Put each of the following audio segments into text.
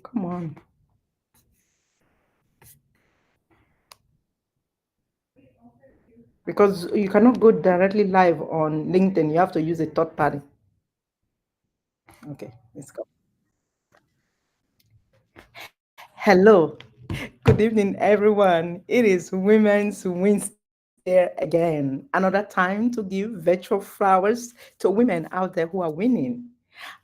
Come on. Because you cannot go directly live on LinkedIn. You have to use a third party. Okay, let's go. Hello. Good evening, everyone. It is Women's Wednesday again. Another time to give virtual flowers to women out there who are winning.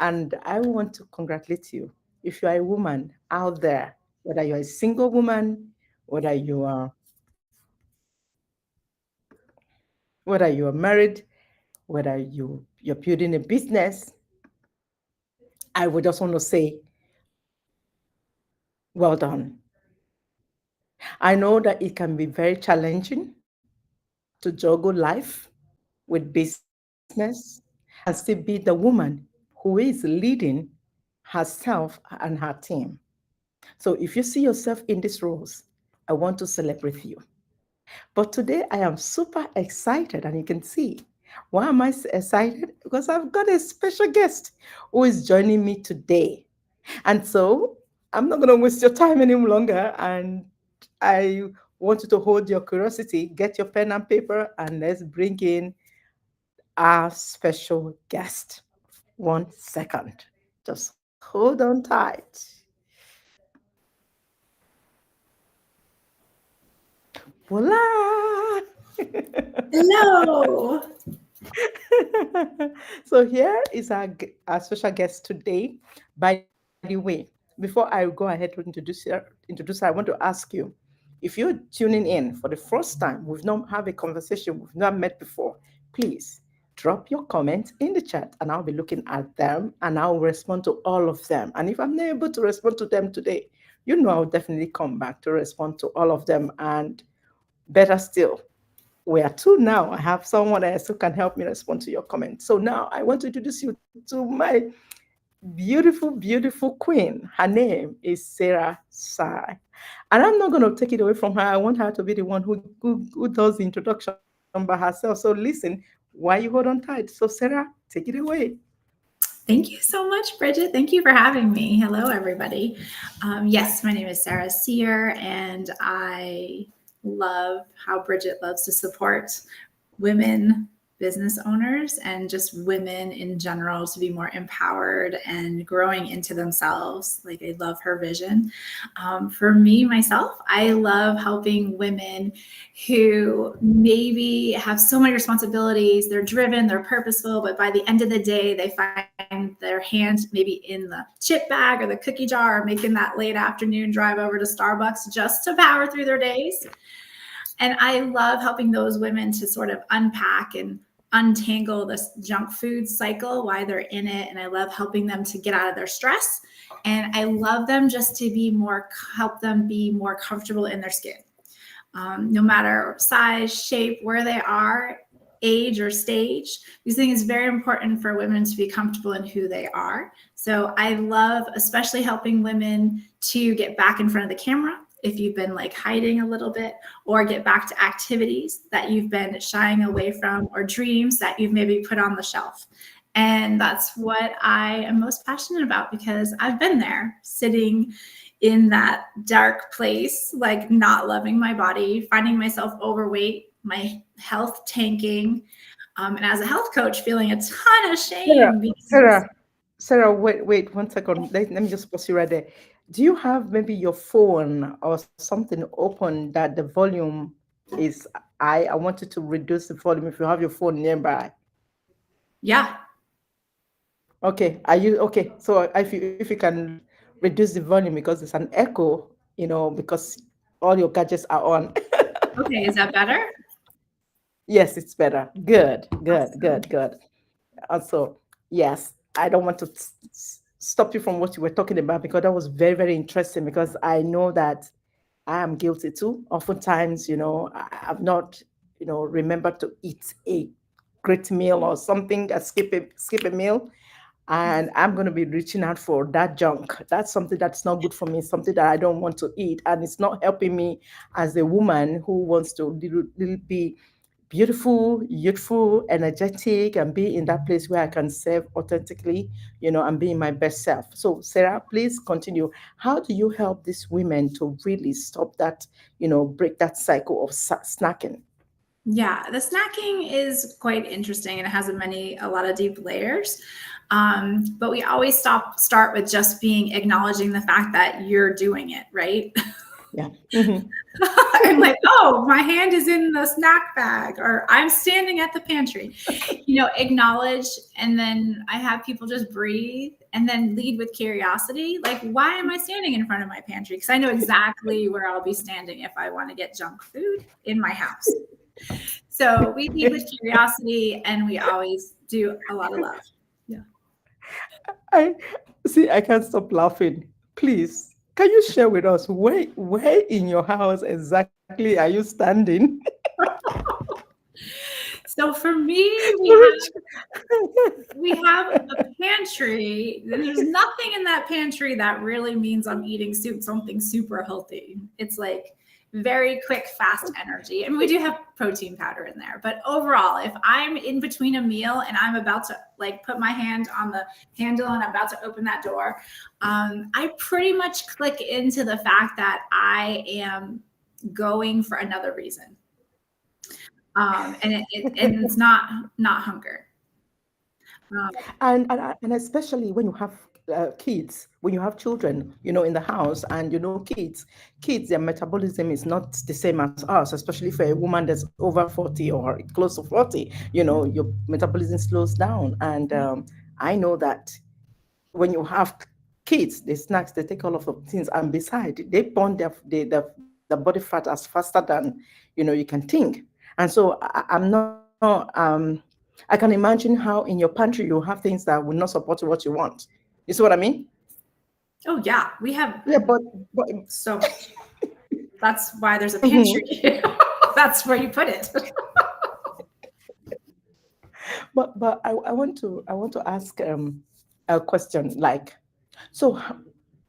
And I want to congratulate you. If you are a woman out there, whether you're a single woman, whether you are whether you are married, whether you're building a business, I would just want to say, well done. I know that it can be very challenging to juggle life with business and still be the woman who is leading herself and her team. So if you see yourself in these roles, I want to celebrate you. But today I am super excited, and you can see why am I so excited? Because I've got a special guest who is joining me today. And so I'm not going to waste your time any longer. And I want you to hold your curiosity, get your pen and paper, and let's bring in our special guest. 1 second. Just hold on tight. Voila! Hello. So here is our special guest today. By the way, before I go ahead to introduce her, I want to ask you, if you're tuning in for the first time, we've not have a conversation, we've not met before, please drop your comments in the chat and I'll be looking at them and I'll respond to all of them. And if I'm not able to respond to them today, you know I'll definitely come back to respond to all of them. And better still, we are two now. I have someone else who can help me respond to your comments. So now I want to introduce you to my beautiful, beautiful queen. Her name is Sarah Sai. And I'm not going to take it away from her. I want her to be the one who does the introduction by herself. So listen, why you hold on tight. So Sarah, take it away. Thank you so much, Bridget. Thank you for having me. Hello, everybody. Yes, my name is Sarah Sear, and I love how Bridget loves to support women business owners and just women in general to be more empowered and growing into themselves. Like, I love her vision. For me, myself, I love helping women who maybe have so many responsibilities. They're driven, they're purposeful, but by the end of the day, they find their hand maybe in the chip bag or the cookie jar, or making that late afternoon drive over to Starbucks just to power through their days. And I love helping those women to sort of unpack and untangle this junk food cycle, why they're in it. And I love helping them to get out of their stress. And I love them just to help them be more comfortable in their skin. No matter size, shape, where they are, age or stage. These things is very important for women to be comfortable in who they are. So I love especially helping women to get back in front of the camera if you've been like hiding a little bit, or get back to activities that you've been shying away from, or dreams that you've maybe put on the shelf. And that's what I am most passionate about, because I've been there sitting in that dark place, like not loving my body, finding myself overweight, my health tanking. And as a health coach, feeling a ton of Sarah, shame because, Sarah, Sarah, wait 1 second. Let me just pause you right there. Do you have maybe your phone or something open that the volume is I want you to reduce the volume if you have your phone nearby. yeah. Okay, are you okay? So if you can reduce the volume because there's an echo, because all your gadgets are on. Okay, is that better? Yes, it's better. Good, good, Awesome. good, good. Also, yes, I don't want to stop you from what you were talking about because that was very, very interesting because I know that I am guilty too. Oftentimes, I've not, remembered to eat a great meal or something, skip a meal, and I'm going to be reaching out for that junk. That's something that's not good for me, something that I don't want to eat, and it's not helping me as a woman who wants to be beautiful, youthful, energetic, and be in that place where I can serve authentically, and be my best self. So, Sarah, please continue. How do you help these women to really stop that, break that cycle of snacking? Yeah, the snacking is quite interesting and it has a lot of deep layers. But we always start with just being acknowledging the fact that you're doing it, right? Yeah. Mm-hmm. I'm like, oh, my hand is in the snack bag, or I'm standing at the pantry. Acknowledge, and then I have people just breathe and then lead with curiosity. Like, why am I standing in front of my pantry? Because I know exactly where I'll be standing if I want to get junk food in my house. So we lead with curiosity, and we always do a lot of love. Yeah. I see. I can't stop laughing. Please, can you share with us where in your house exactly are you standing? So for me, we have a pantry. There's nothing in that pantry that really means I'm eating something super healthy. It's like very quick, fast energy. And we do have protein powder in there. But overall, if I'm in between a meal and I'm about to like put my hand on the handle and I'm about to open that door, I pretty much click into the fact that I am going for another reason. And it's not hunger. And especially when you have kids, when you have children, in the house, and kids, their metabolism is not the same as us, especially for a woman that's over 40 or close to 40. Your metabolism slows down, and I know that when you have kids, the snacks, they take all of the things, and beside, they burn the body fat as faster than you can think. And so I'm not. I can imagine how in your pantry you have things that will not support what you want. You see what I mean? Oh yeah, we have Yeah, but so much. That's why there's a mhm. pantry. That's where you put it. But I want to ask a question, like, so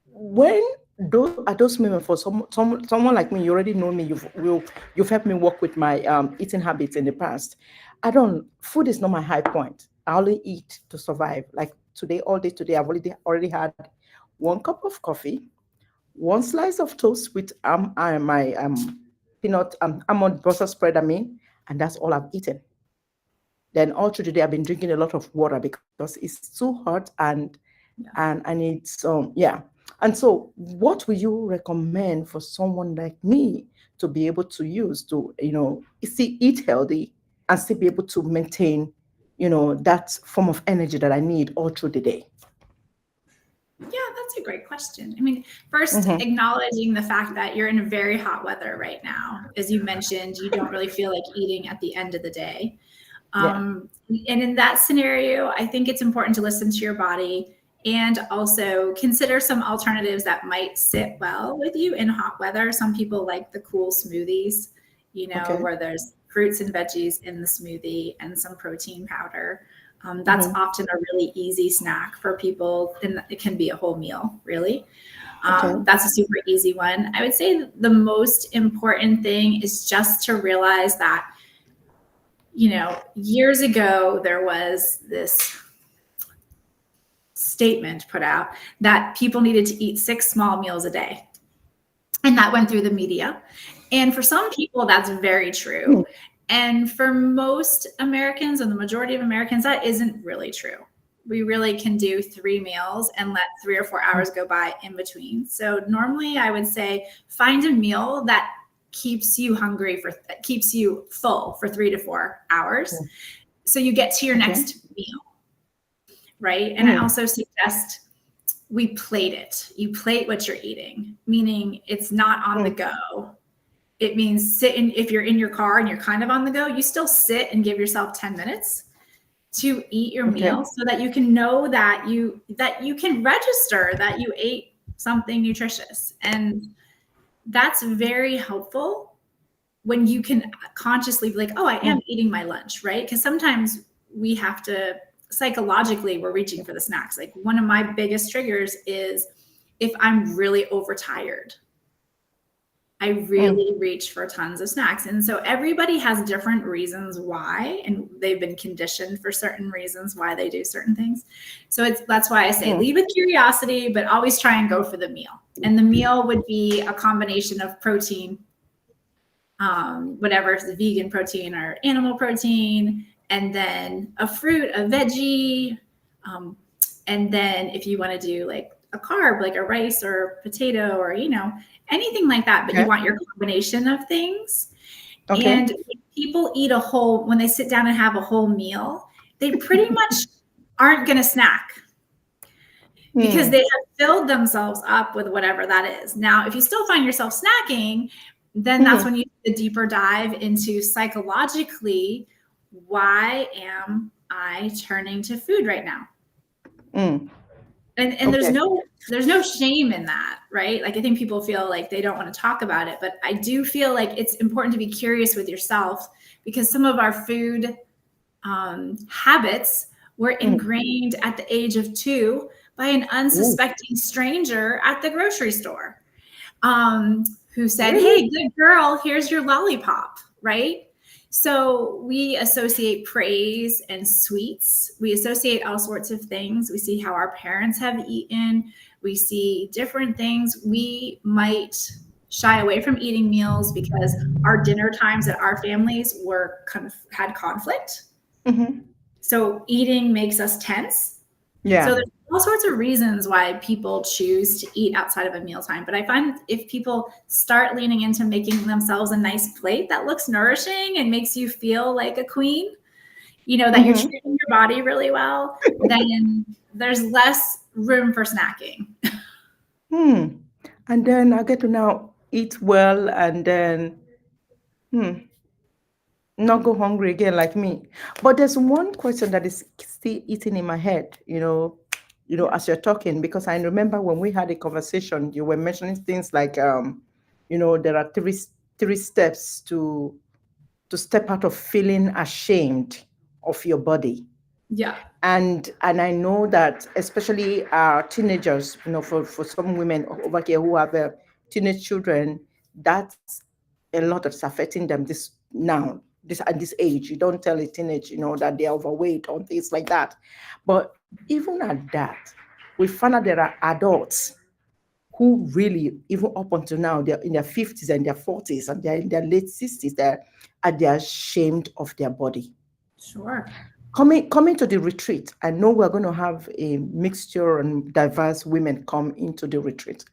when those moments for someone like me, you already know me, you've helped me work with my eating habits in the past. I don't Food is not my high point. I only eat to survive. Like today, all day today, I've already had 1 cup of coffee, one slice of toast with my peanut almond butter spread, and that's all I've eaten. Then all through the day, I've been drinking a lot of water because it's too hot, and I need some, yeah. And so, what would you recommend for someone like me to be able to use to, see, eat healthy and still be able to maintain, that form of energy that I need all through the day? Yeah, that's a great question. I mean, first, Mm-hmm. acknowledging the fact that you're in very hot weather right now. As you mentioned, you don't really feel like eating at the end of the day. Yeah. And in that scenario, I think it's important to listen to your body and also consider some alternatives that might sit well with you in hot weather. Some people like the cool smoothies, Okay. where there's fruits and veggies in the smoothie and some protein powder. That's Mm-hmm. often a really easy snack for people, and it can be a whole meal, really. Okay. That's a super easy one. I would say the most important thing is just to realize that, years ago, there was this statement put out that people needed to eat 6 small meals a day. And that went through the media. And for some people, that's very true. And for most Americans and the majority of Americans, that isn't really true. We really can do 3 meals and let 3 or 4 hours go by in between. So normally I would say find a meal that keeps you keeps you full for 3 to 4 hours. So you get to your Okay. next meal, right? And I Mm. also suggest we plate it. You plate what you're eating, meaning it's not on the Mm. go. It means if you're in your car and you're kind of on the go, you still sit and give yourself 10 minutes to eat your Okay. meal so that you can know that you can register that you ate something nutritious. And that's very helpful when you can consciously be like, oh, I am Mm. eating my lunch, right? Because sometimes we have to, psychologically, we're reaching for the snacks. Like one of my biggest triggers is if I'm really overtired. I really reach for tons of snacks. And so everybody has different reasons why, and they've been conditioned for certain reasons why they do certain things. So that's why I say lead with curiosity, but always try and go for the meal. And the meal would be a combination of protein, whatever is the vegan protein or animal protein, and then a fruit, a veggie, and then if you want to do like a carb, like a rice or potato or, anything like that, but you want your combination of things. Okay. And when people eat when they sit down and have a whole meal, they pretty much aren't going to snack because they have filled themselves up with whatever that is. Now, if you still find yourself snacking, then that's when you do the deeper dive into psychologically, why am I turning to food right now? And there's no shame in that, right? Like I think people feel like they don't want to talk about it, but I do feel like it's important to be curious with yourself because some of our food habits were ingrained at the age of 2 by an unsuspecting stranger at the grocery store who said, "Hey, good girl, here's your lollipop," right? So we associate praise and sweets. We associate all sorts of things. We see how our parents have eaten. We see different things. We might shy away from eating meals because our dinner times at our families had conflict. So eating makes us tense. Yeah. So there's all sorts of reasons why people choose to eat outside of a mealtime. But I find if people start leaning into making themselves a nice plate that looks nourishing and makes you feel like a queen, that you're treating your body really well, then there's less room for snacking. And then I get to now eat well and then not go hungry again like me. But there's one question that is still eating in my head, as you're talking, because I remember when we had a conversation, you were mentioning things like, there are three steps to step out of feeling ashamed of your body. Yeah. And I know that especially our teenagers, for some women over here who have teenage children, that's a lot that's affecting them this at this age. You don't tell a teenage, that they're overweight or things like that. But even at that, we find out there are adults who really, even up until now, they're in their 50s and their 40s and they're in their late 60s, they're ashamed of their body. Sure. Coming to the retreat, I know we're going to have a mixture and diverse women come into the retreat.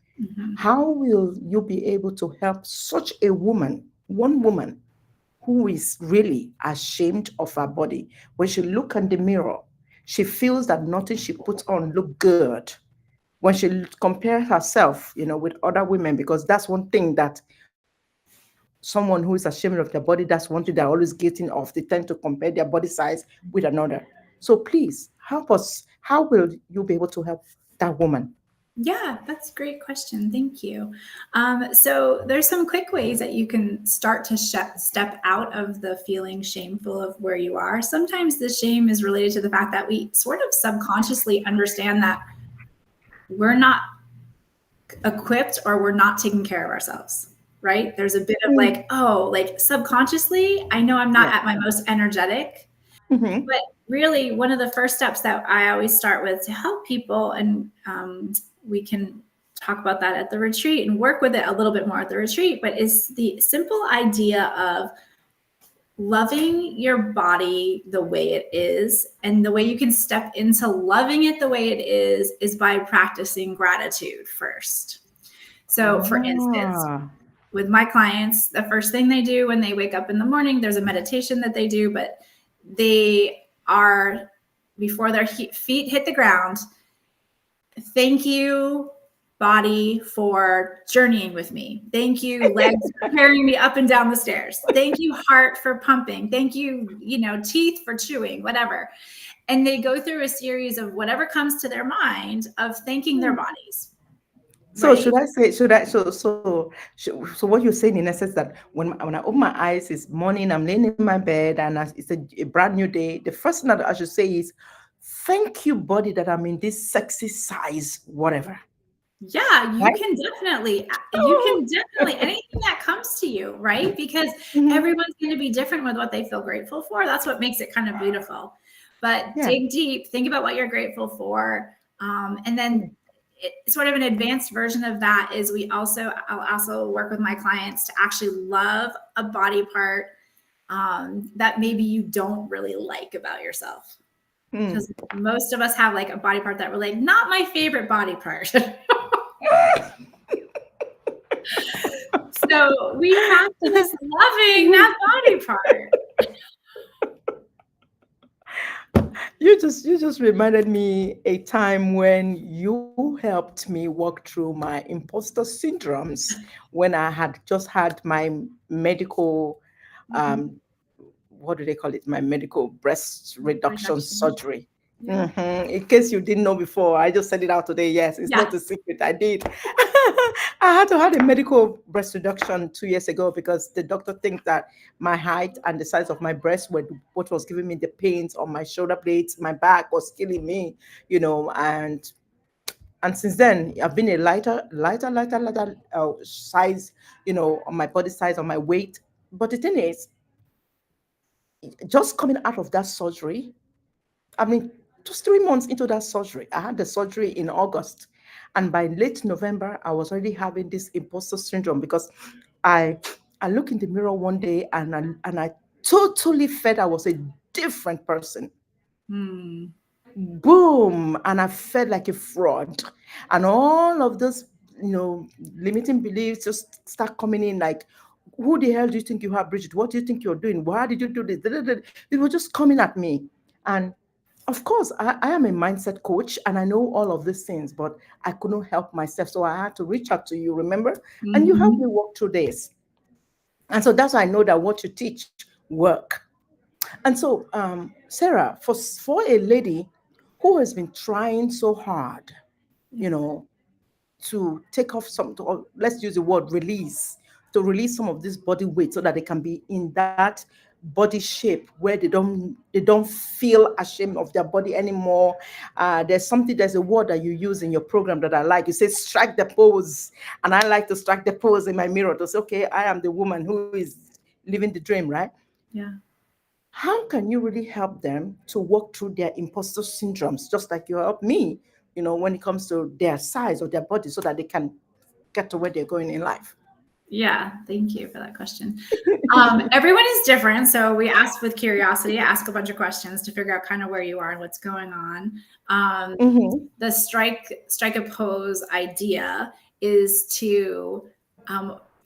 How will you be able to help such a woman, one woman, who is really ashamed of her body? When she look in the mirror, she feels that nothing she puts on look good. When she compares herself, with other women, because that's one thing that someone who is ashamed of their body, that's one thing they're always getting off. They tend to compare their body size with another. So please help us. How will you be able to help that woman? Yeah, that's a great question. Thank you. So there's some quick ways that you can start to step out of the feeling shameful of where you are. Sometimes the shame is related to the fact that we sort of subconsciously understand that we're not equipped or we're not taking care of ourselves, right? There's a bit of like subconsciously, I know I'm not at my most energetic, but really one of the first steps that I always start with to help people, and we can talk about that at the retreat and work with it a little bit more at the retreat, but is the simple idea of loving your body the way it is. And the way you can step into loving it the way it is by practicing gratitude first. So for instance, with my clients, the first thing they do when they wake up in the morning, there's a meditation that they do, but they are, before their feet hit the ground, thank you, body, for journeying with me. Thank you, legs, for carrying me up and down the stairs. Thank you, heart, for pumping. Thank you, teeth for chewing, whatever. And they go through a series of whatever comes to their mind of thanking their bodies. So right? So what you're saying in essence that when I open my eyes, it's morning, I'm laying in my bed and it's a brand new day. The first thing that I should say is, thank you, body, that I'm in this sexy size, whatever. Yeah, right? you can definitely, anything that comes to you, right? Because Mhm. everyone's going to be different with what they feel grateful for. That's what makes it kind of beautiful. But Yeah. dig deep, think about what you're grateful for. And then Mm. sort of an advanced version of that is I'll also work with my clients to actually love a body part that maybe you don't really like about yourself. Mm. Because most of us have like a body part that we're like, not my favorite body part. So we practice loving that body part. You just reminded me a time when you helped me walk through my imposter syndromes when I had just had my medical Mhm. um what do they call it? My medical breast reduction Reduction. surgery. Yeah. In case you didn't know before, I just said it out today. Yes, it's Yeah. not a secret. I did. I had to have a medical breast reduction 2 years ago because the doctor thinks that my height and the size of my breast were what was giving me the pains on my shoulder blades. My back was killing me, and since then I've been a lighter size, on my body size, on my weight. But the thing is, just coming out of that surgery, I mean, just 3 months into that surgery, I had the surgery in August. And by late November, I was already having this imposter syndrome because I I look in the mirror one day and I totally felt I was a different person. Hmm. Boom, and I felt like a fraud. And all of those, you know limiting beliefs just start coming in, like, who the hell do you think you are, Bridget? What do you think you're doing? Why did you do this? It was just coming at me. And of course, I am a mindset coach and I know all of these things, but I couldn't help myself, so I had to reach out to you, remember? And you helped Hmm. me walk through this. And so that's why I know that what you teach work. And so, Sarah, for a lady who has been trying so hard, you Yeah. know, to take off some, or let's use the word release, to release some of this body weight so that they can be in that body shape where they don't feel ashamed of their body anymore. There's a word that you use in your program that I like. You say strike the pose, and I like to strike the pose in my mirror to say, okay, I am the woman who is living the dream, right? Yeah. How can you really help them to walk through their imposter syndromes, just like you help me, when it comes to their size or their body, so that they can get to where they're going in life? Yeah. Thank you for that question. Everyone is different. So we ask with curiosity, ask a bunch of questions to figure out kind of where you are and what's going on. Hmm. The strike a pose idea is to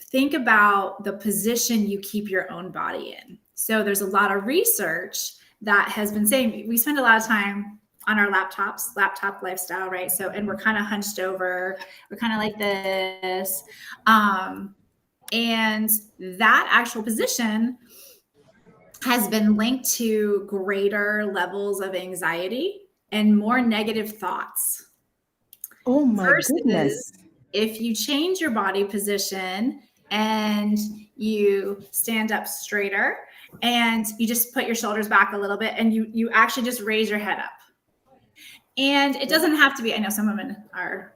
think about the position you keep your own body in. So there's a lot of research that has been saying we spend a lot of time on our laptops, laptop lifestyle, right? So, and we're kind of hunched over, we're kind of like this. Um, and that actual position has been linked to greater levels of anxiety and more negative thoughts Oh my versus goodness. if you change your body position and you stand up straighter and you just put your shoulders back a little bit and you actually just raise your head up. And it doesn't have to be, I know some women are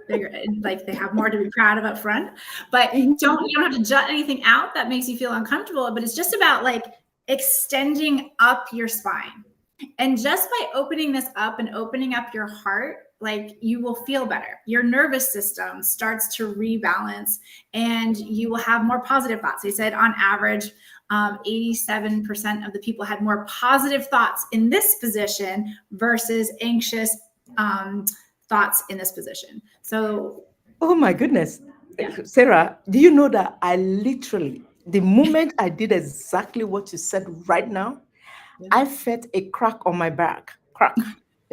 bigger, like they have more to be proud of up front, but Mhm. you don't have to jut anything out that makes you feel uncomfortable, but it's just about like extending up your spine. And just by opening this up and opening up your heart, like you will feel better. Your nervous system starts to rebalance and you will have more positive thoughts. They said on average, 87% of the people had more positive thoughts in this position versus anxious um, thoughts in this position. So, Oh my goodness. yeah. Sarah, do you know that I literally, the moment I did exactly what you said right now, Yeah. I felt a crack on my back. Crack.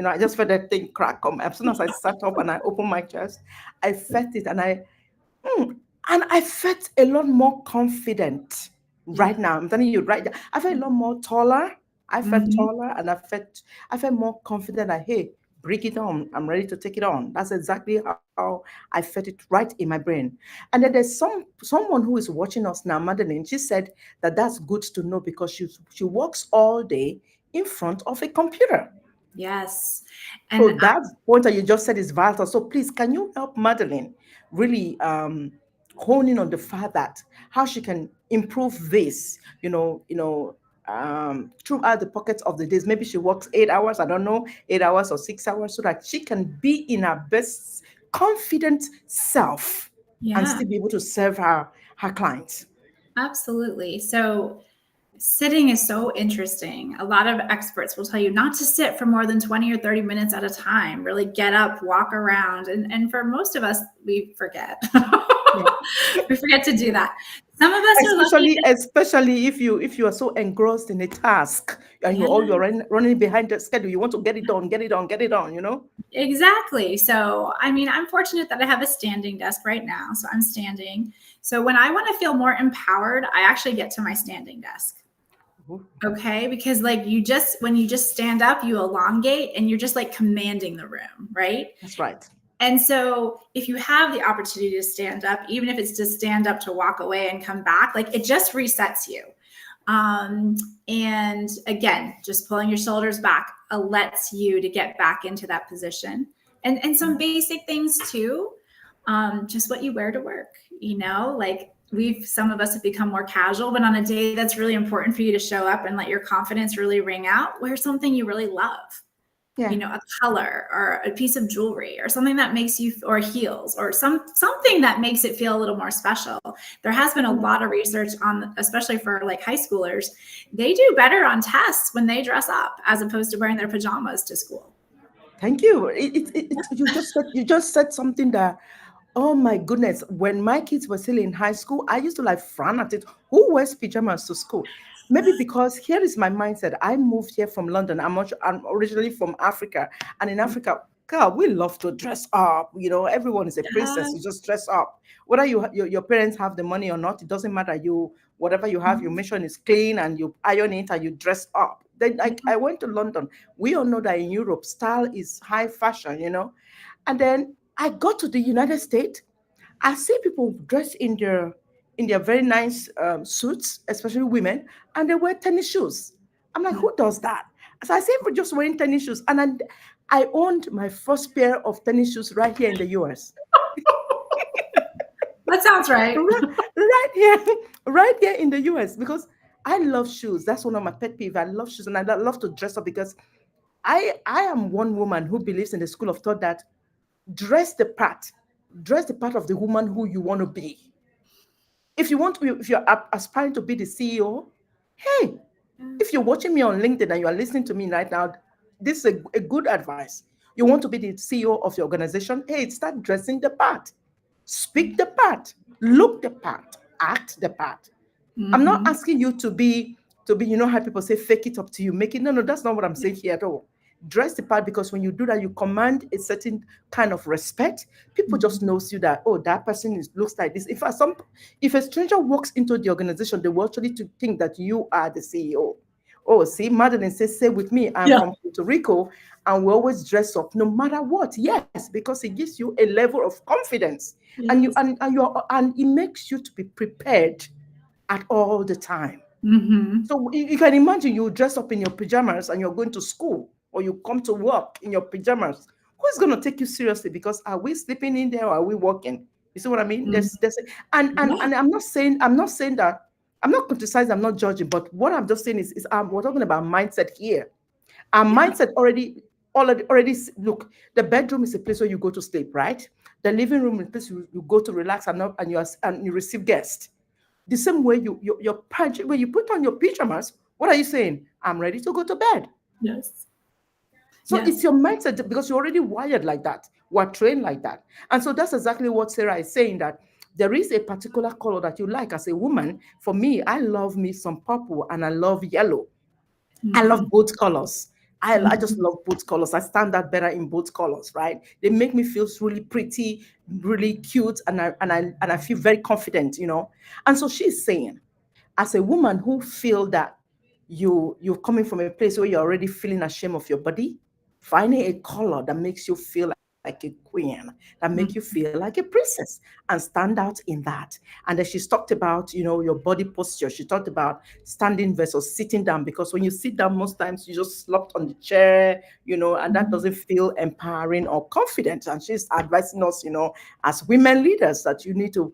I just felt that thing crack as soon as I sat up and I opened my chest. I felt it, mm, and I felt a lot more confident Yeah. right now. I'm telling you right now. I felt a lot more taller. I felt Mm-hmm. taller, and I felt more confident that, hey, bring it on. I'm ready to take it on. That's exactly how I felt it right in my brain. And then there's someone who is watching us now, Madeline. She said that that's good to know because she works all day in front of a computer. Yes. So And that point that you just said is vital. So please, can you help Madeline really hone in on the fact that how she can improve this, throughout the pockets of the days. Maybe she works 8 hours, I don't know, 8 hours or 6 hours, so that she can be in her best confident self and yeah, still be able to serve her clients. absolutely. So sitting is so interesting. A lot of experts will tell you not to sit for more than 20 or 30 minutes at a time. Really get up, walk around. And for most of us, we forget. Yeah. We forget to do that. Some of us are lucky. Especially if you are so engrossed in a task and Yeah, you're running behind the schedule, you want to get it done, get it done, get it done. exactly. So, I mean, I'm fortunate that I have a standing desk right now. So I'm standing. So when I want to feel more empowered, I actually get to my standing desk. Ooh, Okay, because like when you just stand up, you elongate and you're just like commanding the room, right? that's right. And so if you have the opportunity to stand up, even if it's to stand up to walk away and come back, like it just resets you. um, and again, just pulling your shoulders back lets you to get back into that position. And some basic things too, just what you wear to work. Like some of us have become more casual, but on a day that's really important for you to show up and let your confidence really ring out, wear something you really love. Yeah. A color or a piece of jewelry or something that makes you, or heels, or something that makes it feel a little more special. There has been a lot of research on, especially for like high schoolers, they do better on tests when they dress up as opposed to wearing their pajamas to school. Thank you. You just said something that, oh my goodness, when my kids were still in high school, I used to like frown at it. Who wears pajamas to school? Maybe because here is my mindset. I moved here from London. I'm originally from Africa, and in Africa, God, we love to dress up. Everyone is a princess. You just dress up. Whether your parents have the money or not, it doesn't matter. Whatever you have, you make sure it's clean and you iron it and you dress up. Then I went to London. We all know that in Europe, style is high fashion. And then I got to the United States. I see people dressed in their very nice suits, especially women, and they wear tennis shoes. I'm like, who does that? So I see people just wearing tennis shoes, and I owned my first pair of tennis shoes right here in the US. That sounds right. Right, right here, right here in the US, because I love shoes. That's one of my pet peeves. I love shoes, and I love to dress up because I am one woman who believes in the school of thought that dress the part, dress the part of the woman who you want to be. If you're aspiring to be the CEO, hey, if you're watching me on LinkedIn and you are listening to me right now, this is a good advice. You want to be the CEO of your organization? Hey, start dressing the part, speak the part, look the part, act the part. I'm not Mm-hmm. asking you to be, how people say, fake it up to you, make it. No, no, that's not what I'm saying here at all. Dress the part, because when you do that, you command a certain kind of respect. People just knows you that, oh, that person looks like this. If a stranger walks into the organization, they will actually to think that you are the CEO. Oh, see, Madeline says, say with me, I'm Yeah. from Puerto Rico, and we always dress up no matter what. Yes, because it gives you a level of confidence, Yes. and it makes you to be prepared at all the time. Mm-hmm. So you can imagine you dress up in your pajamas and you're going to school, or you come to work in your pajamas. Who's going to take you seriously? Because are we sleeping in there or are we working? You see what I mean? And I'm not saying that I'm not criticizing, I'm not judging, but what I'm just saying is we're talking about mindset here. Our Yeah. mindset already look. The bedroom is a place where you go to sleep, right? The living room is a place you go to relax and you receive guests. The same way when you put on your pajamas, what are you saying? I'm ready to go to bed. Yes. So it's Yes. your mindset, because you're already wired like that. We're trained like that. And so that's exactly what Sarah is saying, that there is a particular color that you like as a woman. For me, I love me some purple and I love yellow. I Mm-hmm. love both colors. I just Mm-hmm. love both colors. I stand out better in both colors, right? They make me feel really pretty, really cute, and I feel very confident. And so she's saying, as a woman who feel that you're coming from a place where you're already feeling ashamed of your body, finding a color that makes you feel like a queen, that make you Mhm. feel like a princess and stand out in that. And then she's talked about, your body posture. She talked about standing versus sitting down, because when you sit down, most times you just slump on the chair, and that Mhm. doesn't feel empowering or confident. And she's advising us, as women leaders, that you need to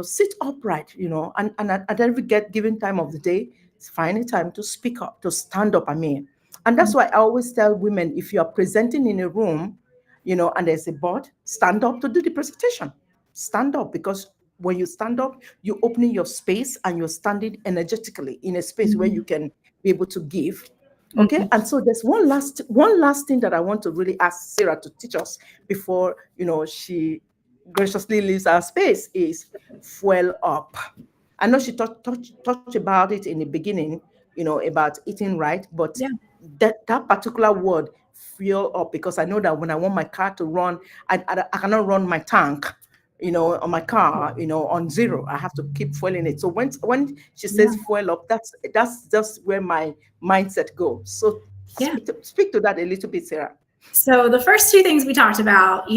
sit upright, and at every get given time of the day, find a time to speak up, to stand up. I mean, and that's why I always tell women, if you are presenting in a room, and there's a board, stand up to do the presentation. Stand up, because when you stand up, you're opening your space and you're standing energetically in a space where you Mhm. can be able to give. Okay, Mhm. and so there's one last thing that I want to really ask Sarah to teach us before she graciously leaves our space, is fuel up. I know she touched about it in the beginning, about eating right, but Yeah. that particular word, fuel up, because I know that when I want my car to run, I cannot run my tank, on my car, on zero. I have to keep fueling it. So when she Yeah. says fuel up, that's just where my mindset goes. So Yeah. speak to that a little bit, Sarah. So the first two things we talked about,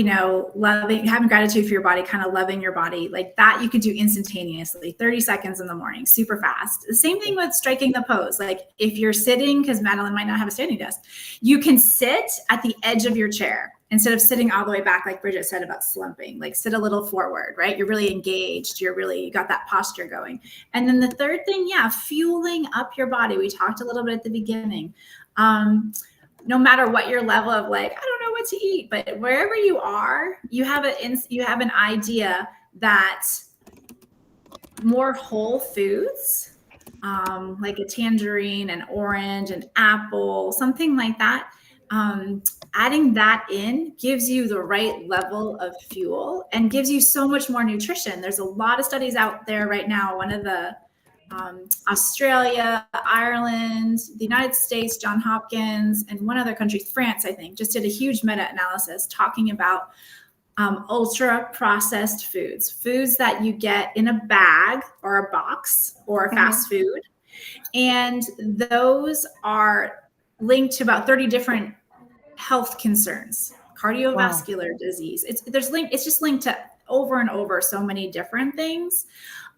loving, having gratitude for your body, kind of loving your body, like that you could do instantaneously, 30 seconds in the morning, super fast. The same thing with striking the pose. Like if you're sitting, because Madeline might not have a standing desk, you can sit at the edge of your chair instead of sitting all the way back, like Bridget said about slumping. Like sit a little forward, right? You're really engaged. You got that posture going. And then the third thing, yeah, fueling up your body. We talked a little bit at the beginning. No matter what your level of, like, I don't know what to eat, but wherever you are, you have an idea that more whole foods, like a tangerine, an orange, an apple, something like that, um, adding that in gives you the right level of fuel and gives you so much more nutrition. There's a lot of studies out there right now. One of the Australia, Ireland, the United States, John Hopkins, and one other country, France, I think, just did a huge meta analysis talking about ultra processed foods that you get in a bag or a box or a Mm-hmm. fast food. And those are linked to about 30 different health concerns, Wow. cardiovascular disease. It's just linked to over and over so many different things.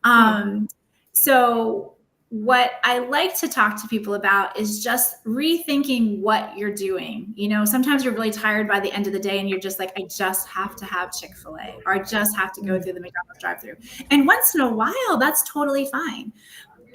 Hmm. So what I like to talk to people about is just rethinking what you're doing. Sometimes you're really tired by the end of the day and you're just like, I just have to have Chick-fil-A, or I just have to go Mm, through the McDonald's drive-through. And once in a while, that's totally fine.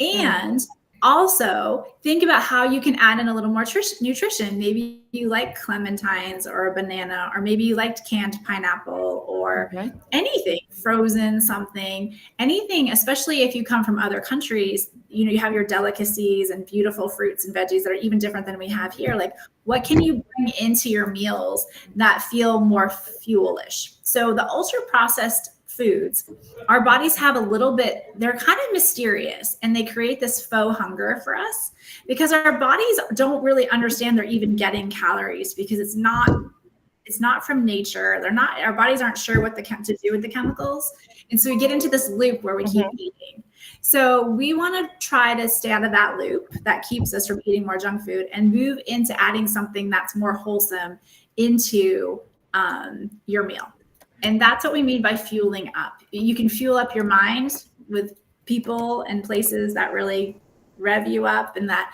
mm, And also think about how you can add in a little more nutrition. Maybe you like clementines or a banana, or maybe you liked canned pineapple or okay. anything, frozen something, anything, especially if you come from other countries. You have your delicacies and beautiful fruits and veggies that are even different than we have here. Like, what can you bring into your meals that feel more fuelish? So the ultra processed foods, our bodies have a little bit, they're kind of mysterious, and they create this faux hunger for us because our bodies don't really understand they're even getting calories, because it's not from nature. Our bodies aren't sure what to do with the chemicals. And so we get into this loop where we keep Mm-hmm. eating. So we want to try to stay out of that loop that keeps us from eating more junk food and move into adding something that's more wholesome into your meal. And that's what we mean by fueling up. You can fuel up your mind with people and places that really rev you up and that,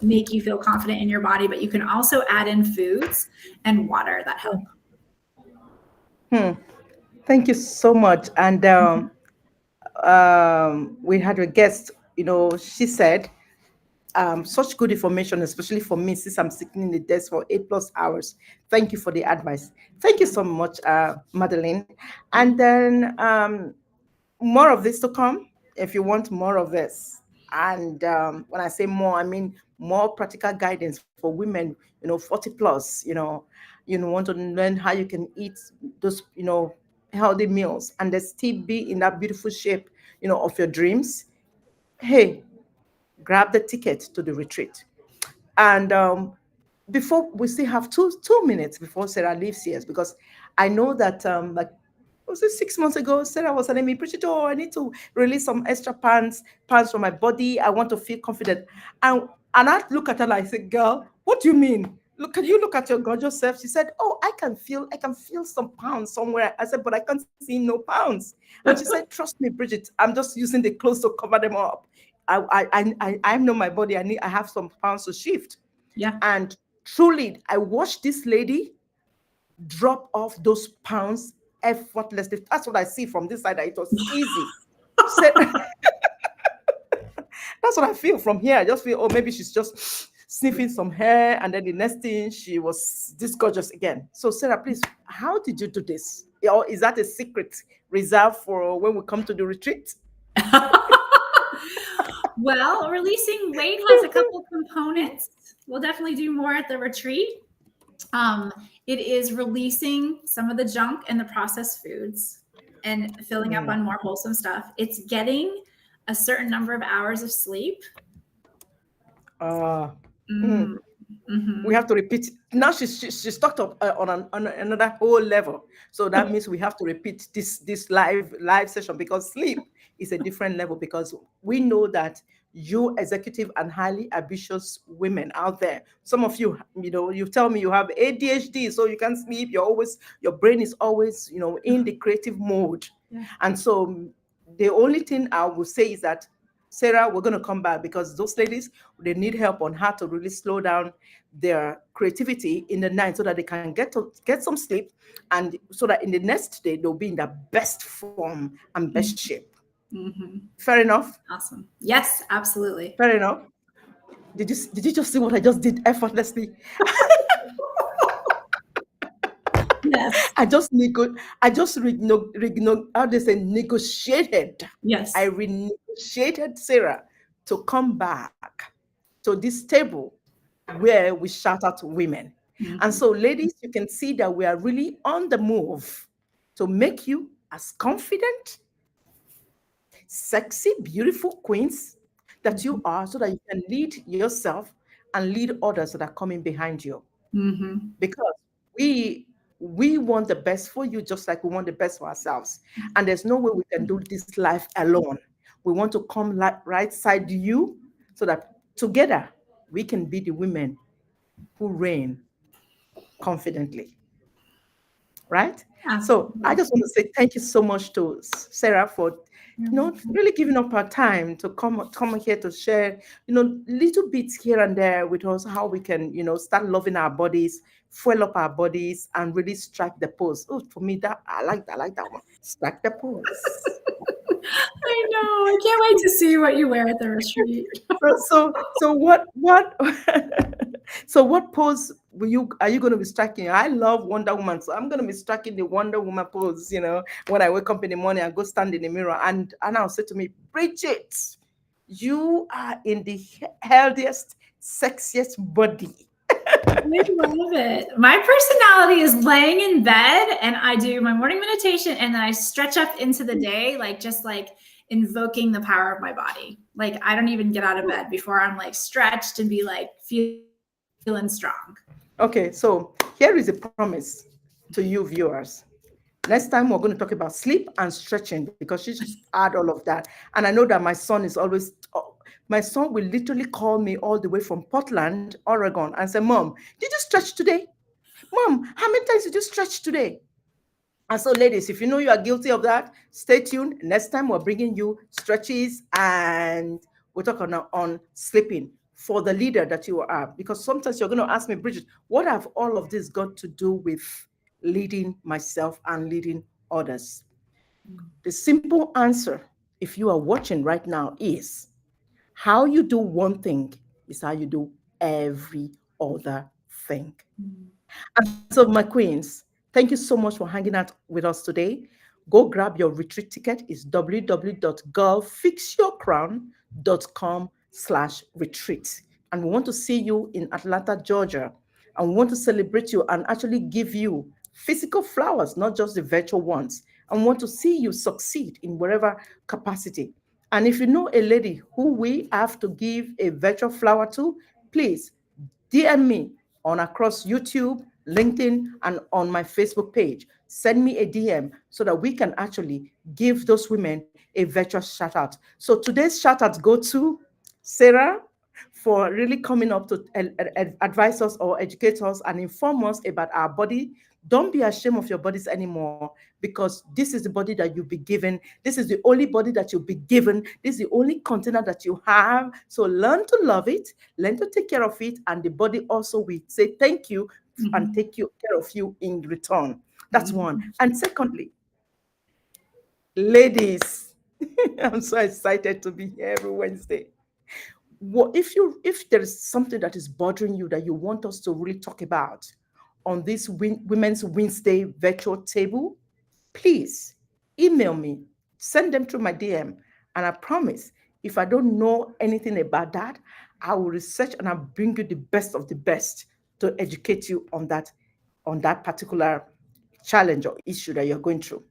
make you feel confident in your body, but you can also add in foods and water that help. Hmm. Thank you so much. And Mhm. we had a guest, she said, such good information, especially for me, since I'm sitting in the desk for 8+ hours. Thank you for the advice. Thank you so much, Madeline. And then more of this to come if you want more of this. And when I say more, I mean more practical guidance for women, 40 plus, want to learn how you can eat those, healthy meals and then still be in that beautiful shape, of your dreams. Hey, grab the ticket to the retreat. And before we still have two minutes before Sarah leaves here, because I know that like, was it 6 months ago, Sarah was telling me, Bridget, oh, I need to release some extra pants from my body. I want to feel confident. And I look at her like, I say, girl, what do you mean? look, can you look at your gorgeous self? She said, oh, I can feel some pounds somewhere. I said, but I can't see no pounds. And she said, trust me, Bridget, I'm just using the clothes to cover them up. I know my body. I have some pounds to shift. Yeah. And truly, I watched this lady drop off those pounds effortlessly. That's what I see from this side, that it was easy. Said, that's what I feel from here. I just feel, oh, maybe she's just sniffing some hair, and then the next thing she was this gorgeous again. So, Sarah, please, how did you do this? Or is that a secret reserved for when we come to the retreat? Well, releasing weight has a couple components. We'll definitely do more at the retreat. Um, it is releasing some of the junk and the processed foods and filling up Mm. on more wholesome stuff. It's getting a certain number of hours of sleep. Uh, mm. Mm, We mhm. have to repeat. Now she's talked of, on another whole level. So that means we have to repeat this live session, because sleep is a different level. Because we know that you executive and highly ambitious women out there, some of you, you tell me you have ADHD, so you can't sleep. Your brain is always, in the creative mode. Yeah. And so the only thing I will say is that, Sarah, we're going to come back, because those ladies, they need help on how to really slow down their creativity in the night, so that they can get some sleep, and so that in the next day they'll be in their best form and best shape. Mhm. Fair enough. Awesome. Yes, absolutely. Fair enough. Did you just see what I just did effortlessly? Yes. I just I just how they say negotiated. I Yes. renegotiated Sarah to come back to this table where we shout out to women. And Mhm. so, ladies, you can see that we are really on the move to make you as confident, sexy, beautiful queens that you Mhm. are, so that you can lead yourself and lead others that are coming behind you. Mhm. Because we want the best for you, just like we want the best for ourselves. And there's no way we can do this life alone. We want to come right side you, so that together we can be the women who reign confidently, right? So I Absolutely. just want to say thank you so much to Sarah for, You're welcome. really giving up her time to come here to share, little bits here and there with us, how we can, start loving our bodies, fuel up our bodies, and really strike the pose. Oh, for me, that I like that one. Strike the pose. I know. I can't wait to see what you wear at the retreat. So what so what pose are you going to be striking? I love Wonder Woman, so I'm going to be striking the Wonder Woman pose. When I wake up in the morning, I go stand in the mirror, and I'll say to me, Bridget, you are in the healthiest, sexiest body. I love it. My personality is laying in bed and I do my morning meditation and then I stretch up into the day, like just like invoking the power of my body. Like I don't even get out of bed before I'm like stretched and be like feeling strong. Okay, so here is a promise to you viewers. Next time we're going to talk about sleep and stretching, because she just add all of that. And I know that my son will literally call me all the way from Portland, Oregon, and say, Mom, did you stretch today? Mom, how many times did you stretch today? And so, ladies, if you know you are guilty of that, stay tuned. Next time, we're bringing you stretches, and we'll talk on sleeping for the leader that you are. Because sometimes you're going to ask me, Bridget, what have all of this got to do with leading myself and leading others? The simple answer, if you are watching right now, is how you do one thing is how you do every other thing. And so, my queens, thank you so much for hanging out with us today. Go grab your retreat ticket. It's www.girlfixyourcrown.com/retreat. And we want to see you in Atlanta, Georgia. And we want to celebrate you and actually give you physical flowers, not just the virtual ones. And we want to see you succeed in whatever capacity. And if you know a lady who we have to give a virtual flower to, please DM me on across YouTube, LinkedIn, and on my Facebook page. Send me a DM so that we can actually give those women a virtual shout out. So today's shout outs go to Sarah for really coming up to advise us or educate us and inform us about our body. Don't be ashamed of your bodies anymore, because this is the body that you'll be given. This is the only body that you'll be given. This is the only container that you have. So learn to love it, learn to take care of it, and the body also will say thank you and Mhm. take care of you in return. That's one. Mhm. And secondly, ladies, I'm so excited to be here every Wednesday. What if there is something that is bothering you that you want us to really talk about on this Women's Wednesday virtual table, please email me, send them through my DM, and I promise, if I don't know anything about that, I will research and I'll bring you the best of the best to educate you on that particular challenge or issue that you're going through.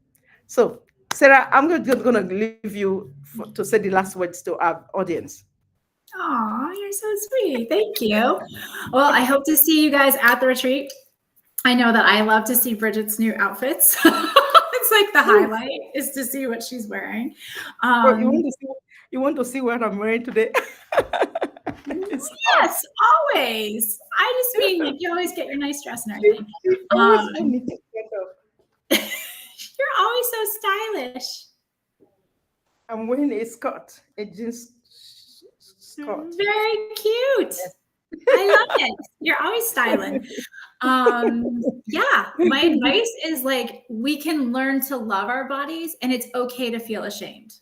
So, Sarah, I'm going to leave you to say the last words to our audience. Aw, you're so sweet. Thank you. Well, I hope to see you guys at the retreat. I know that I love to see Bridget's new outfits. It's like the Oh, highlight is to see what she's wearing. well, you Um, want to see what I'm wearing today? It's hot. yes, always. I just mean you can always get your nice dress and She, everything. she always Um, want me to get up. you're always so stylish. I'm wearing a skirt, a jeans skirt. Very cute. Yes. I love it. You're always styling. Yeah, my advice is like we can learn to love our bodies and it's okay to feel ashamed,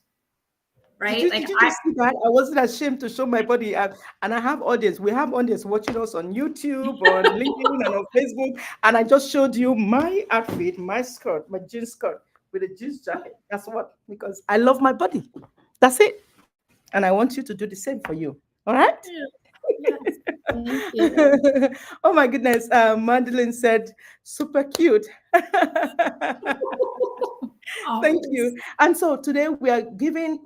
right? Like Did you I just see that? I wasn't ashamed to show my body, and I have audience. We have audience watching us on YouTube, on LinkedIn, and on Facebook. And I just showed you my outfit, my skirt, my jeans skirt with a jeans jacket. That's what, because I love my body. That's it. And I want you to do the same for you. All right? yes, thank you. Oh my goodness. Madeline said, super cute. Thank Always. you. And so today we're giving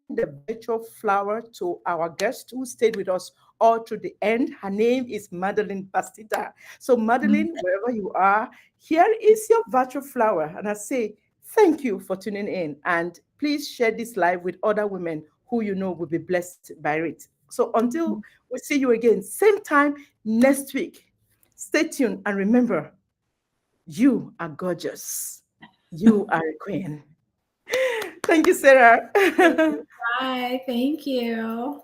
the virtual flower to our guest who stayed with us all through the end. Her name is Madeline Bastida. So Madeline, wherever you are, here is your virtual flower. And I say thank you for tuning in. And please share this live with other women who you know will be blessed by it. So until we see you again, same time next week. Stay tuned and remember, you are gorgeous. You are a queen. Thank you, Sarah. Bye. Thank you.